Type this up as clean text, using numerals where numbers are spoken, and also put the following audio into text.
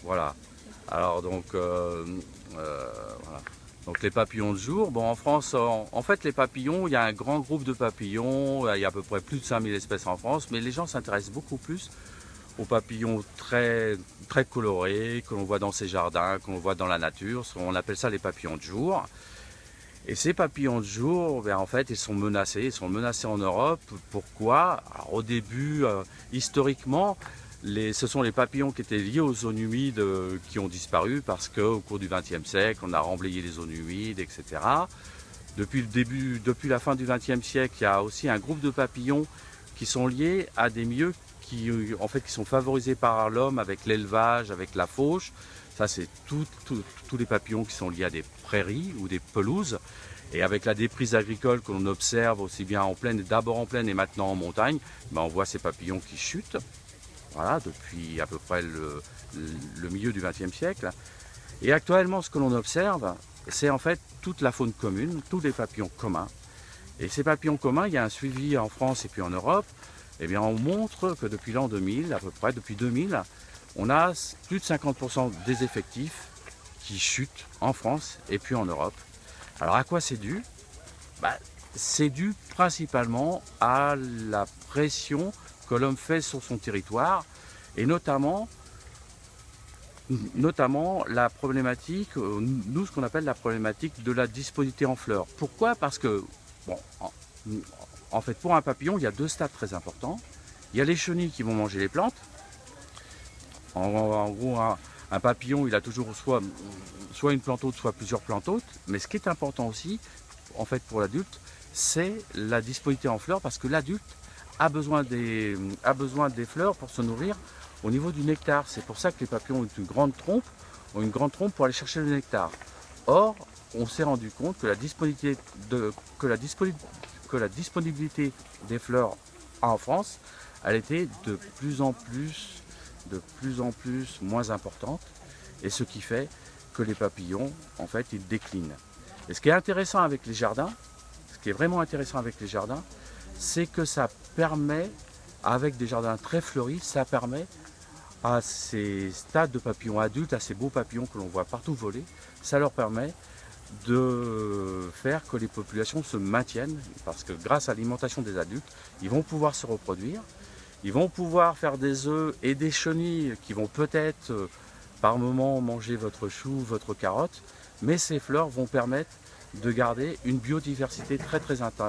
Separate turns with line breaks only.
Voilà. Alors donc, voilà. Donc les papillons de jour, bon en France, en fait les papillons, il y a un grand groupe de papillons, il y a à peu près plus de 5000 espèces en France, mais les gens s'intéressent beaucoup plus aux papillons très colorés, que l'on voit dans ces jardins, que l'on voit dans la nature, on appelle ça les papillons de jour. Et ces papillons de jour, ben en fait, ils sont menacés en Europe. Pourquoi? Alors, au début, historiquement, ce sont les papillons qui étaient liés aux zones humides qui ont disparu parce qu'au cours du XXe siècle, on a remblayé les zones humides, etc. Depuis la fin du XXe siècle, il y a aussi un groupe de papillons qui sont liés à des milieux qui sont favorisés par l'homme avec l'élevage, avec la fauche. Ça, c'est tous les papillons qui sont liés à des prairies ou des pelouses. Et avec la déprise agricole que l'on observe aussi bien en plaine, d'abord en plaine et maintenant en montagne, ben on voit ces papillons qui chutent. Voilà, depuis à peu près le milieu du XXe siècle. Et actuellement, ce que l'on observe, c'est en fait toute la faune commune, tous les papillons communs. Et ces papillons communs, il y a un suivi en France et puis en Europe. Eh bien, on montre que depuis l'an 2000, à peu près, depuis 2000, on a plus de 50% des effectifs qui chutent en France et puis en Europe. Alors à quoi c'est dû? C'est dû principalement à la pression que l'homme fait sur son territoire et notamment la problématique, nous ce qu'on appelle la problématique de la disponibilité en fleurs. Pourquoi? Parce que, bon, en fait pour un papillon, il y a deux stades très importants. Il y a les chenilles qui vont manger les plantes. En gros, un papillon, il a toujours soit une plante hôte, soit plusieurs plantes hôtes. Mais ce qui est important aussi, en fait, pour l'adulte, c'est la disponibilité en fleurs, parce que l'adulte a besoin des fleurs pour se nourrir au niveau du nectar. C'est pour ça que les papillons ont une grande trompe pour aller chercher le nectar. Or, on s'est rendu compte que la disponibilité des fleurs en France, elle était de plus en plus moins importante, et ce qui fait que les papillons, en fait, ils déclinent. Et ce qui est intéressant avec les jardins, ce qui est vraiment intéressant avec les jardins, c'est que ça permet, avec des jardins très fleuris, ça permet à ces stades de papillons adultes, à ces beaux papillons que l'on voit partout voler, ça leur permet de faire que les populations se maintiennent, parce que grâce à l'alimentation des adultes, ils vont pouvoir se reproduire, ils vont pouvoir faire des œufs et des chenilles qui vont peut-être par moment manger votre chou, votre carotte, mais ces fleurs vont permettre de garder une biodiversité très intéressante.